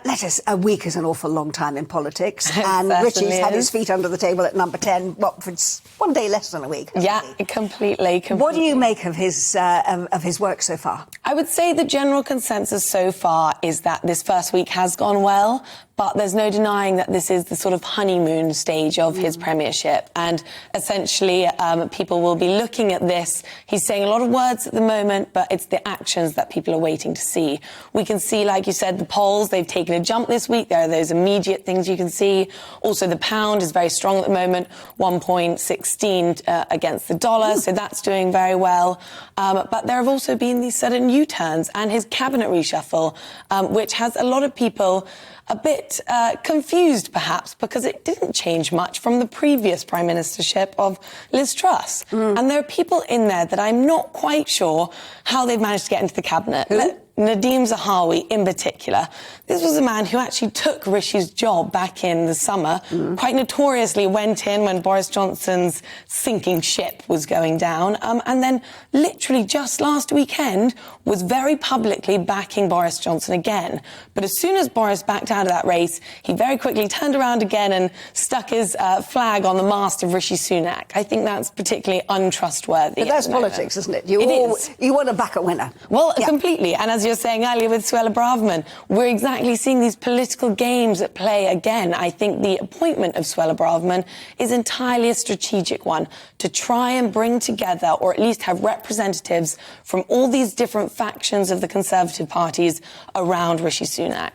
Lettice, a week is an awful long time in politics, and Richie's had his feet under the table at number 10. What, for one day less than a week? Yeah, completely. What do you make of his work so far? I would say the general consensus so far is that this first week has gone well, but there's no denying that this is the sort of honeymoon stage of his premiership. And essentially, people will be looking at this. He's saying a lot of words at the moment, but it's the actions that people are waiting to see. We can see, like you said, the polls, they've taken a jump this week. There are those immediate things you can see. Also, the pound is very strong at the moment, 1.16 against the dollar, so that's doing very well. But there have also been these sudden U-turns and his cabinet reshuffle, which has a lot of people a bit confused, perhaps, because it didn't change much from the previous prime ministership of Liz Truss. And there are people in there that I'm not quite sure how they've managed to get into the cabinet. Nadhim Zahawi, in particular. This was a man who actually took Rishi's job back in the summer, quite notoriously went in when Boris Johnson's sinking ship was going down, and then literally just last weekend was very publicly backing Boris Johnson again. But as soon as Boris backed out of that race, he very quickly turned around again and stuck his flag on the mast of Rishi Sunak. I think that's particularly untrustworthy. But that's politics, isn't it? You want to back a winner. Well, completely. And as you're saying earlier with Suella Braverman, we're exactly seeing these political games at play again. I think the appointment of Suella Braverman is entirely a strategic one, to try and bring together, or at least have representatives from all these different factions of the Conservative parties around Rishi Sunak.